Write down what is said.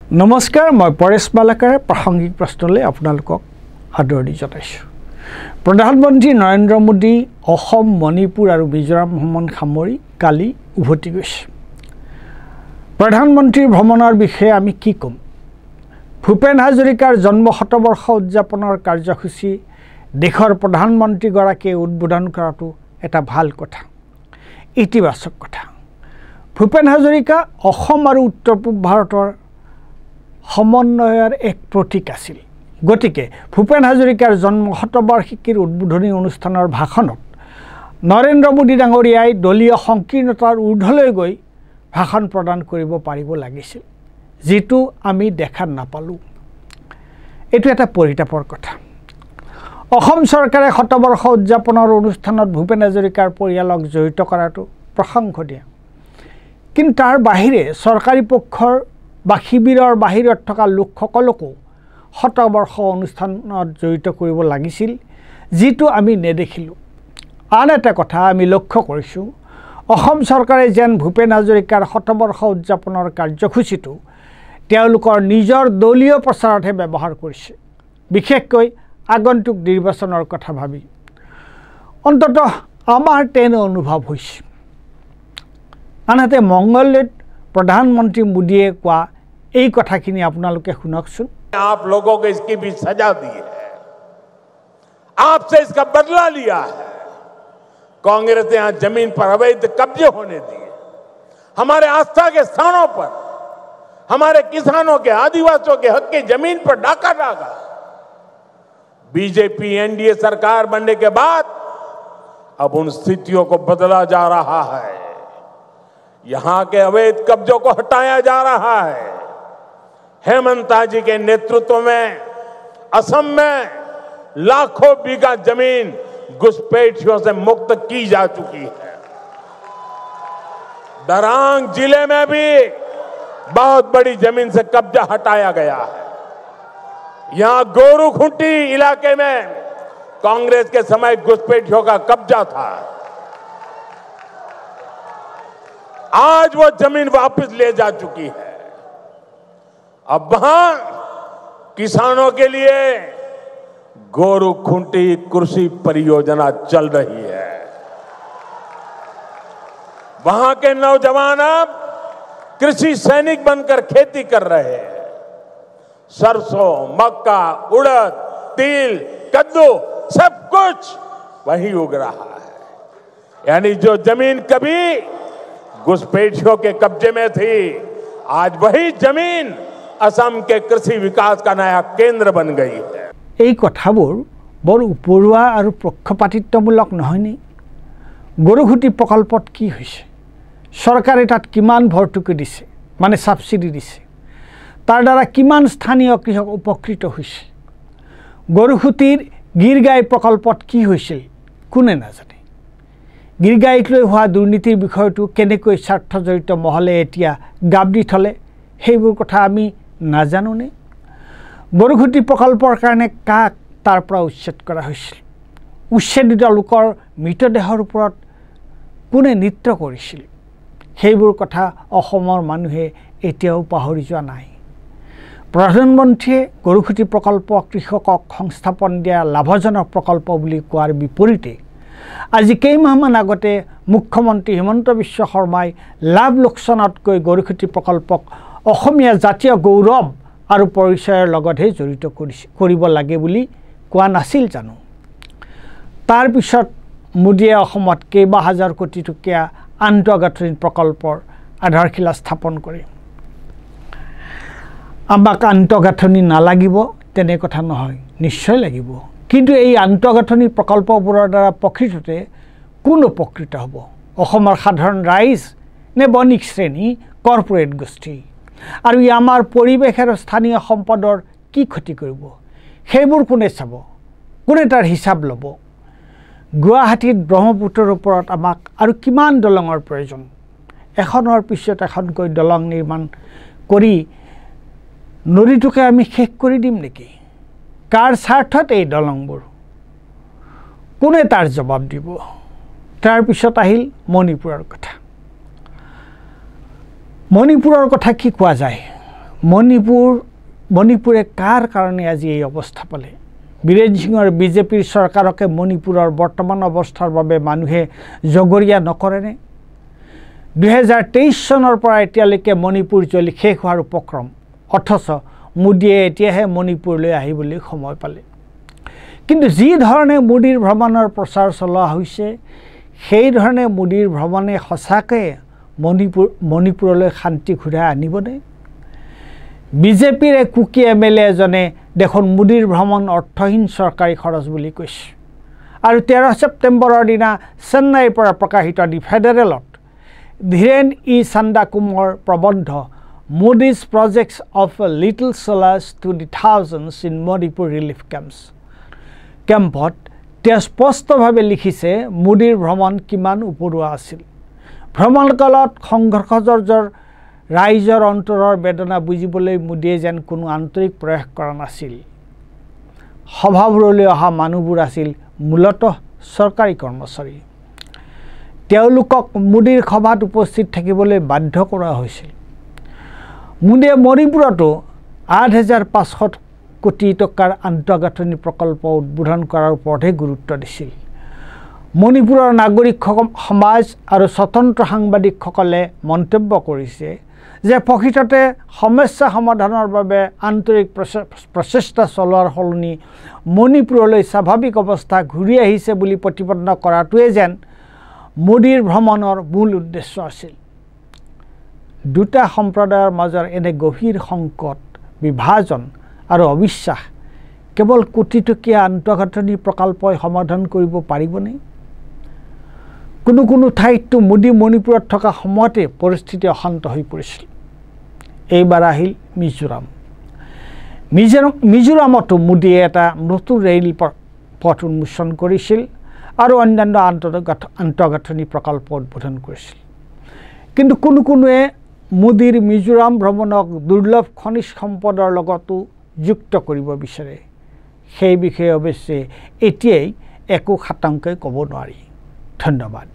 নমস্কাৰ, মই পৰেশ বালাকাৰে প্ৰাসংগিক প্ৰশ্নলৈ আপোনালোকক আদৰণি জনাইছোঁ। প্ৰধানমন্ত্ৰী নৰেন্দ্ৰ মোদী অসম, মণিপুৰ আৰু মিজোৰাম ভ্ৰমণ সামৰি কালি উভতি গৈছে। প্ৰধানমন্ত্ৰীৰ ভ্ৰমণৰ বিষয়ে আমি কি ক'ম? ভূপেন হাজৰিকাৰ জন্ম শতবৰ্ষ উদযাপনৰ কাৰ্যসূচী দেশৰ প্ৰধানমন্ত্ৰীগৰাকীয়ে উদ্বোধন কৰাটো এটা ভাল কথা, ইতিবাচক কথা। ভূপেন হাজৰিকা অসম আৰু উত্তৰ পূব ভাৰতৰ সমন্বয়ৰ এক প্ৰতীক আছিল। গতিকে ভূপেন হাজৰিকাৰ জন্ম শতবাৰ্ষিকীৰ উদ্বোধনী অনুষ্ঠানৰ ভাষণত নৰেন্দ্ৰ মোদী ডাঙৰীয়াই দলীয় সংকীৰ্ণতাৰ ঊৰ্ধলৈ গৈ ভাষণ প্ৰদান কৰিব পাৰিব লাগিছিল, যিটো আমি দেখা নাপালোঁ। এইটো এটা পৰিতাপৰ কথা। অসম চৰকাৰে শতবৰ্ষ উদযাপনৰ অনুষ্ঠানত ভূপেন হাজৰিকাৰ পৰিয়ালক জড়িত কৰাটো প্ৰশংসনীয়, কিন্তু তাৰ বাহিৰে চৰকাৰী পক্ষৰ বা শিবিৰৰ বাহিৰত থকা লোকসকলকো শতবৰ্ষ অনুষ্ঠানত জড়িত কৰিব লাগিছিল, যিটো আমি নেদেখিলোঁ। আন এটা কথা আমি লক্ষ্য কৰিছোঁ, অসম চৰকাৰে যেন ভূপেন হাজৰিকাৰ শতবৰ্ষ উদযাপনৰ কাৰ্যসূচীটো তেওঁলোকৰ নিজৰ দলীয় প্ৰচাৰতহে ব্যৱহাৰ কৰিছে, বিশেষকৈ আগন্তুক নিৰ্বাচনৰ কথা ভাবি। অন্ততঃ আমাৰ তেনে অনুভৱ হৈছে। আনহাতে মংগলদৈত প্ৰধানমন্ত্ৰী মোদীয়ে কোৱা এই কথাখিনি আপোনালোকে শুনকচোন। आप लोगों को इसकी भी सजा दी है, आपसे इसका बदला लिया है। कांग्रेस ने यहां जमीन पर अवैध कब्जे होने दिए, हमारे आस्था के स्थानों पर हमारे किसानों के, आदिवासियों के हक की जमीन पर डाका डाला। बीजेपी एनडीए सरकार बनने के बाद अब उन स्थितियों को बदला जा रहा है। यहां के अवैध कब्जों को हटाया जा रहा है। हेमंता जी के नेतृत्व में असम में लाखों बीघा जमीन घुसपैठियों से मुक्त की जा चुकी है। दरांग जिले में भी बहुत बड़ी जमीन से कब्जा हटाया गया है। यहां गोरूखुंटी इलाके में कांग्रेस के समय घुसपैठियों का कब्जा था, आज वो जमीन वापस ले जा चुकी है। अब वहां किसानों के लिए गोरूखुंटी कृषि परियोजना चल रही है। वहां के नौजवान अब कृषि सैनिक बनकर खेती कर रहे हैं। सरसों, मक्का, उड़द, तिल, कद्दू सब कुछ वही उग रहा है। यानी जो जमीन कभी घुसपैठियों के कब्जे में थी, आज वही जमीन असम के कृषि विकास का नया केंद्र बन गई है। এই কথাবোৰ বৰ উপৰুৱা আৰু পক্ষপাতিত্বমূলক নহয়নে? গৰুখুঁটি প্ৰকল্পত কি হৈছে? চৰকাৰে তাত কিমান ভৰ্তুকি দিছে, মানে ছাবচিডি দিছে? তাৰ দ্বাৰা কিমান স্থানীয় কৃষক উপকৃত হৈছে? গৰুখুঁটিৰ গিৰগাই প্ৰকল্পত কি হৈছিল কোনে নাজানে? গিৰগাইক লৈ হোৱা দুৰ্নীতিৰ বিষয়টো কেনেকৈ স্বাৰ্থজড়িত মহলে এতিয়া গাপ দি থলে, সেইবোৰ কথা আমি নাজানোনে? গৰুখুঁটি প্ৰকল্পৰ কাৰণে কাক তাৰ পৰা উচ্ছেদ কৰা হৈছিল? উচ্ছেদিত লোকৰ মৃতদেহৰ ওপৰত কোনে নৃত্য কৰিছিল? সেইবোৰ কথা অসমৰ মানুহে এতিয়াও পাহৰি যোৱা নাই। প্ৰধানমন্ত্ৰীয়ে গৰুখুঁটি প্ৰকল্প কৃষকক সংস্থাপন দিয়া লাভজনক প্ৰকল্প বুলি কোৱাৰ বিপৰীতে আজি কেইমাহমান আগতে মুখ্যমন্ত্ৰী হিমন্ত বিশ্ব শৰ্মাই লাভ লোকচানতকৈ গৰুখুঁটি প্ৰকল্পক অসমীয়া জাতীয় গৌৰৱ আৰু পৰিচয়ৰ লগতহে জড়িত কৰিব লাগে বুলি কোৱা নাছিল জানো? তাৰ পিছত মোদীয়ে অসমত কেইবা হাজাৰ কোটি টকীয়া আন্তঃগাঁথনি প্ৰকল্পৰ আধাৰশিলা স্থাপন কৰে। আমাক আন্তঃগাঁথনি নালাগিব তেনে কথা নহয়, নিশ্চয় লাগিব। কিন্তু এই আন্তঃগাঁথনি প্ৰকল্পবোৰৰ দ্বাৰা প্ৰকৃততে কোন উপকৃত হ'ব? অসমৰ সাধাৰণ ৰাইজ নে বণিক শ্ৰেণী, কৰ্পৰেট গোষ্ঠী? আৰু ই আমাৰ পৰিৱেশ আৰু স্থানীয় সম্পদৰ কি ক্ষতি কৰিব? সেইবোৰ কোনে চাব? কোনে তাৰ হিচাপ ল'ব? গুৱাহাটীত ব্ৰহ্মপুত্ৰৰ ওপৰত আমাক আৰু কিমান দলঙৰ প্ৰয়োজন? এখনৰ পিছত এখনকৈ দলং নিৰ্মাণ কৰি নদীটোকে আমি শেষ কৰি দিম নেকি? কাৰ স্বাৰ্থত এই দলংবোৰ? কোনে তাৰ জবাব দিব? তাৰপিছত আহিল মণিপুৰৰ কথা। মণিপুৰৰ কথা কি কোৱা যায়? মণিপুৰে কাৰ কাৰণে আজি এই অৱস্থা পালে? বীৰেন সিঙৰ বিজেপিৰ চৰকাৰকে মণিপুৰৰ বৰ্তমান অৱস্থাৰ বাবে মানুহে জগৰীয়া নকৰেনে? 2023 চনৰ পৰা এতিয়ালৈকে মণিপুৰ জ্বলি শেষ হোৱাৰ উপক্ৰম, অথচ মোদীয়ে এতিয়াহে মণিপুৰলৈ আহিবলৈ সময় পালে। কিন্তু যি ধৰণে মোদীৰ ভ্ৰমণৰ প্ৰচাৰ চলোৱা হৈছে, সেই ধৰণে মোদীৰ ভ্ৰমণে সঁচাকৈ মণিপুৰলৈ শান্তি ঘূৰাই আনিবনে? বিজেপিৰ কুকি MLA এজনে দেখোন মোদীৰ ভ্ৰমণ অৰ্থহীন চৰকাৰী খৰচ বুলি কৈছে। আৰু 13 ছেপ্টেম্বৰৰ দিনা চেন্নাইৰ পৰা প্ৰকাশিত দি ফেডাৰেলত ধীৰেন চান্দাকুমৰ প্ৰবন্ধ Modi's projects of little solaces to the thousands in Manipur relief কেম্পত তেওঁ স্পষ্টভাৱে লিখিছে মোদীৰ ভ্ৰমণ কিমান উপৰুৱা আছিল। ভ্ৰমণকালত সংঘৰ্ষজৰ্জৰ ৰাইজৰ অন্তৰৰ বেদনা বুজিবলৈ মোদীয়ে যেন কোনো আন্তৰিক প্ৰয়াস কৰা নাছিল। সভাবোৰলৈ অহা মানুহবোৰ আছিল মূলতঃ চৰকাৰী কৰ্মচাৰী। তেওঁলোকক মোদীৰ সভাত উপস্থিত থাকিবলৈ বাধ্য কৰা হৈছিল। মোদীয়ে মণিপুৰতো ৮৫০০ কোটি টকাৰ আন্তঃগাঁথনি প্ৰকল্প উদ্বোধন কৰাৰ ওপৰতহে গুৰুত্ব দিছিল। মণিপুৰৰ নাগৰিক সমাজ আৰু স্বতন্ত্ৰ সাংবাদিকসকলে মন্তব্য কৰিছে যে প্ৰকৃততে সমস্যা সমাধানৰ বাবে আন্তৰিক প্ৰচেষ্টা চলোৱাৰ সলনি মণিপুৰলৈ স্বাভাৱিক অৱস্থা ঘূৰি আহিছে বুলি প্ৰতিপন্ন কৰাটোৱে যেন মোদীৰ ভ্ৰমণৰ মূল উদ্দেশ্য আছিল। দুটা সম্প্ৰদায়ৰ মাজৰ এনে গভীৰ সংকট, বিভাজন আৰু অবিশ্বাস কেৱল কোটিটকীয়া আন্তঃগাঁথনি প্ৰকল্পই সমাধান কৰিব পাৰিবনে? কোনো ঠাইততো মোদী মণিপুৰত থকা সময়তে পৰিস্থিতি অশান্ত হৈ পৰিছিল। এইবাৰ আহিল মিজোৰামতো মোদীয়ে এটা নতুন ৰেল পথ উন্মোচন কৰিছিল আৰু অন্যান্য আন্তঃগাঁথনি প্ৰকল্প উদ্বোধন কৰিছিল। কিন্তু কোনোৱে মোদীৰ মিজোৰাম ভ্ৰমণক দুৰ্লভ খনিজ সম্পদৰ লগতো যুক্ত কৰিব বিচাৰে। সেই বিষয়ে অৱশ্যে এতিয়াই একো খাটাংকৈ ক'ব নোৱাৰি। ধন্যবাদ।